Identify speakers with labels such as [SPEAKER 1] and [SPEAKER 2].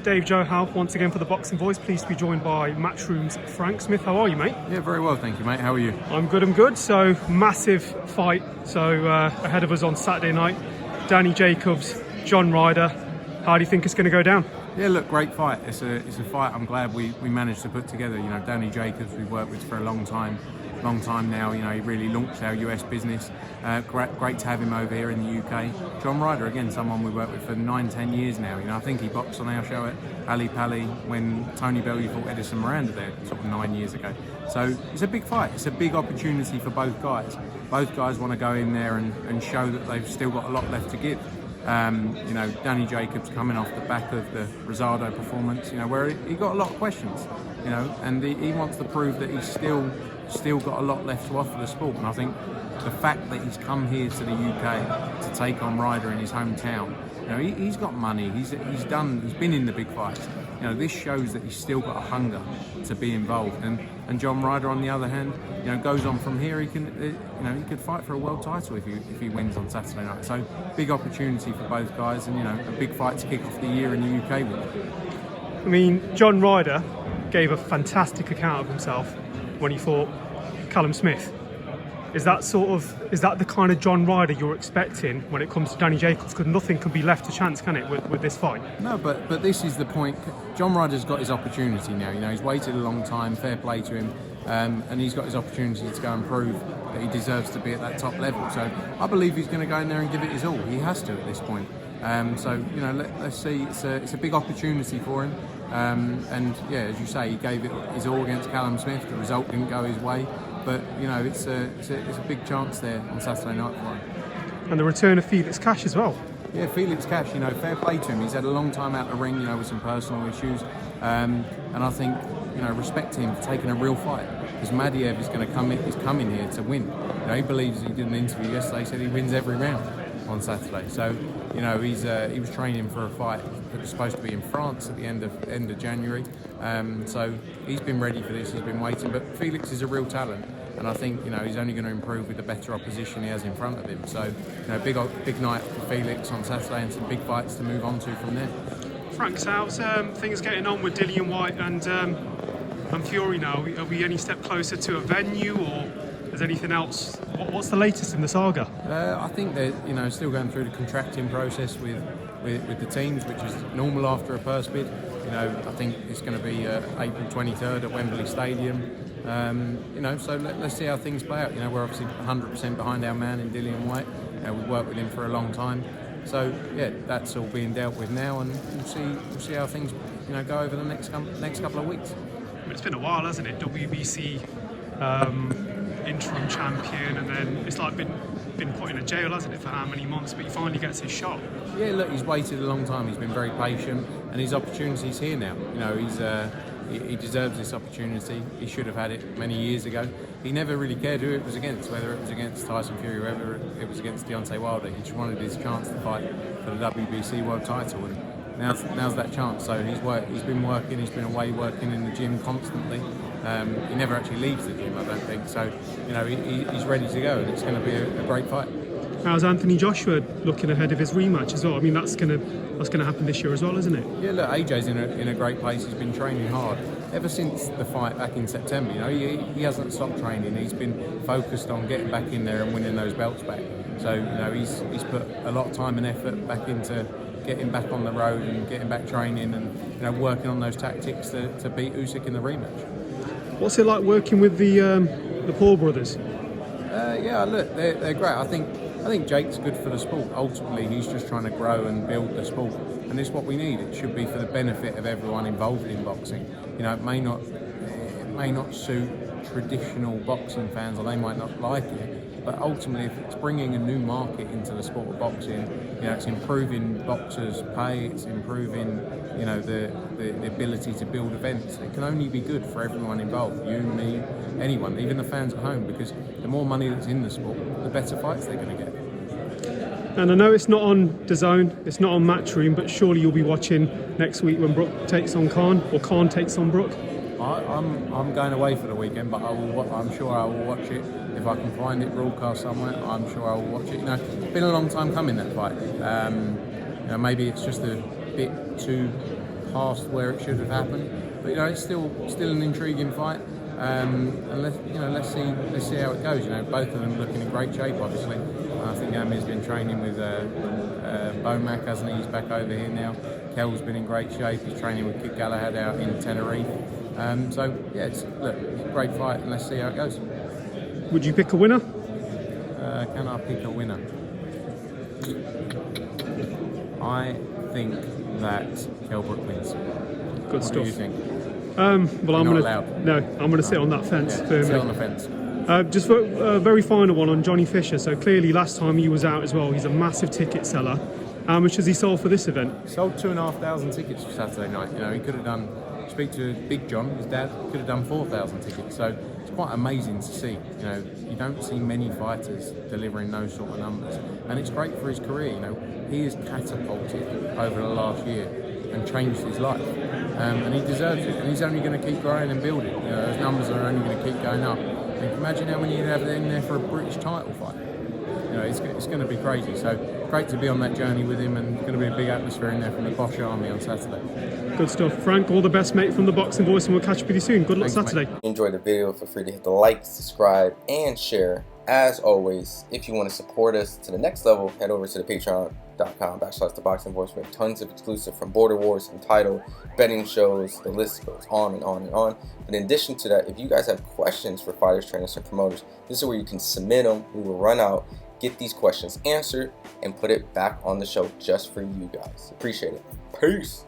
[SPEAKER 1] Dave Joe Howe once again for the Boxing Voice. Pleased to be joined by Matchroom's Frank Smith. How are you, mate?
[SPEAKER 2] Yeah, very well, thank you, mate. How are you?
[SPEAKER 1] I'm good. So, massive fight. So, ahead of us on Saturday night. Danny Jacobs, John Ryder. How do you think it's going to go down?
[SPEAKER 2] Yeah, look, great fight. It's a fight I'm glad we managed to put together. You know, Danny Jacobs we've worked with for a long time now. You know, he really launched our US business. Great to have him over here in the UK. John Ryder, again, someone we worked with for 9-10 years now. You know, I think he boxed on our show at Ali Pali when Tony Bellew fought Edison Miranda there, sort of 9 years ago. So it's a big fight. It's a big opportunity for both guys. Both guys want to go in there and show that they've still got a lot left to give. You know, Danny Jacobs coming off the back of the Rosado performance, you know, where he got a lot of questions, you know, and he wants to prove that he's still got a lot left to offer the sport. And I think the fact that he's come here to the UK to take on Ryder in his hometown, you know, he's got money, he's been in the big fights. You know, this shows that he's still got a hunger to be involved. And John Ryder, on the other hand, you know, goes on from here. He could fight for a world title if he wins on Saturday night. So big opportunity for both guys, and you know, a big fight to kick off the year in the UK with.
[SPEAKER 1] I mean, John Ryder gave a fantastic account of himself when he fought Callum Smith. Is that the kind of John Ryder you're expecting when it comes to Danny Jacobs? Because nothing can be left to chance, can it, with this fight?
[SPEAKER 2] No, but this is the point. John Ryder's got his opportunity now. You know, he's waited a long time. Fair play to him, and he's got his opportunity to go and prove that he deserves to be at that top level. So I believe he's going to go in there and give it his all. He has to at this point. So you know, let's see. It's a big opportunity for him. And yeah, as you say, he gave it his all against Callum Smith. The result didn't go his way. But you know, it's a big chance there on Saturday night for him.
[SPEAKER 1] And the return of Felix Cash as well.
[SPEAKER 2] Yeah, Felix Cash, you know, fair play to him. He's had a long time out the ring, you know, with some personal issues. And I think, you know, respect him for taking a real fight. Because Madiev is coming here to win. You know, he believes, he did an interview yesterday, he said he wins every round on Saturday. So, you know, he was training for a fight that was supposed to be in France at the end of January. So he's been ready for this, he's been waiting. But Felix is a real talent. And I think, you know, he's only going to improve with the better opposition he has in front of him. So, you know, big night for Felix on Saturday, and some big fights to move on to from there.
[SPEAKER 1] Frank, so how's things getting on with Dillian Whyte and Fury now? Are we any step closer to a venue, or is anything else? What's the latest in the saga?
[SPEAKER 2] I think they're, you know, still going through the contracting process with the teams, which is normal after a purse bid. You know, I think it's going to be April 23rd at Wembley Stadium. You know, so let's see how things play out. You know, we're obviously 100% behind our man in Dillian Whyte. We've worked with him for a long time. So yeah, that's all being dealt with now, and we'll see how things, you know, go over the next couple of weeks.
[SPEAKER 1] It's been a while, hasn't it? WBC interim champion, and then it's like been put in a jail, hasn't it, for how many months? But he finally gets his shot.
[SPEAKER 2] Yeah, look, he's waited a long time. He's been very patient, and his opportunity's here now. You know, he deserves this opportunity. He should have had it many years ago. He never really cared who it was against, whether it was against Tyson Fury, whether it was against Deontay Wilder. He just wanted his chance to fight for the WBC world title, and now's that chance. So he's been working. He's been away working in the gym constantly. He never actually leaves the gym, I don't think. So, you know, he's ready to go, and it's going to be a great fight.
[SPEAKER 1] How's Anthony Joshua looking ahead of his rematch as well? I mean, that's going to happen this year as well, isn't it?
[SPEAKER 2] Yeah, look, AJ's in a great place. He's been training hard ever since the fight back in September. You know, he hasn't stopped training. He's been focused on getting back in there and winning those belts back. So, you know, he's put a lot of time and effort back into getting back on the road and getting back training, and you know, working on those tactics to beat USYK in the rematch.
[SPEAKER 1] What's it like working with the Paul brothers?
[SPEAKER 2] Yeah, look, they're great. I think Jake's good for the sport. Ultimately, he's just trying to grow and build the sport, and it's what we need. It should be for the benefit of everyone involved in boxing. You know, it may not suit traditional boxing fans, or they might not like it, but ultimately, if it's bringing a new market into the sport of boxing, you know, it's improving boxers' pay, it's improving, you know, the ability to build events. It can only be good for everyone involved, you, me, anyone, even the fans at home, because the more money that's in the sport, the better fights they're going to get.
[SPEAKER 1] And I know it's not on Dazn, it's not on Matchroom, but surely you'll be watching next week when Brook takes on Khan, or Khan takes on Brook.
[SPEAKER 2] I'm going away for the weekend, but I'm sure I will watch it. If I can find it broadcast somewhere, I'm sure I will watch it. You know, it's been a long time coming, that fight. You know, maybe it's just a bit too past where it should have happened. But you know, it's still an intriguing fight. And let's see how it goes. You know, both of them looking in great shape. Obviously, I think Amir's been training with Bomac, hasn't he? He's back over here now. Kel's been in great shape. He's training with Kid Galahad out in Tenerife. So yeah, it's a great fight, and let's see how it goes.
[SPEAKER 1] Would you pick a winner?
[SPEAKER 2] Can I pick a winner? I think that Kell Brook wins.
[SPEAKER 1] Good
[SPEAKER 2] What
[SPEAKER 1] stuff.
[SPEAKER 2] do you think?
[SPEAKER 1] Well, I'm gonna sit on that fence firmly.
[SPEAKER 2] Sit on the fence.
[SPEAKER 1] Just for a very final one on Johnny Fisher. So clearly, last time he was out as well, he's a massive ticket seller. How much has he sold for this event?
[SPEAKER 2] Sold 2,500 tickets for Saturday night. You know, he could have done. Speak to Big John, his dad, could have done 4,000 tickets. So it's quite amazing to see. You know, you don't see many fighters delivering those sort of numbers, and it's great for his career. You know, he has catapulted over the last year and changed his life, and he deserves it. And he's only going to keep growing and building. You know, those numbers are only going to keep going up. And imagine how many you'd have in there for a British title fight. You know, it's going to be crazy. So great to be on that journey with him, and it's going to be a big atmosphere in there from the Bosch Army on Saturday.
[SPEAKER 1] Good stuff. Frank, all the best, mate, from the Boxing Voice, and we'll catch up with you soon. Good luck Saturday.
[SPEAKER 2] Mate.
[SPEAKER 3] Enjoy the video. Feel free to hit the like, subscribe, and share. As always, if you want to support us to the next level, head over to the patreon.com/ThaBoxingVoice. We have tons of exclusive from Border Wars, Entitled, betting shows, the list goes on and on and on. But in addition to that, if you guys have questions for fighters, trainers, and promoters, this is where you can submit them. We will run out, get these questions answered, and put it back on the show just for you guys. Appreciate it. Peace.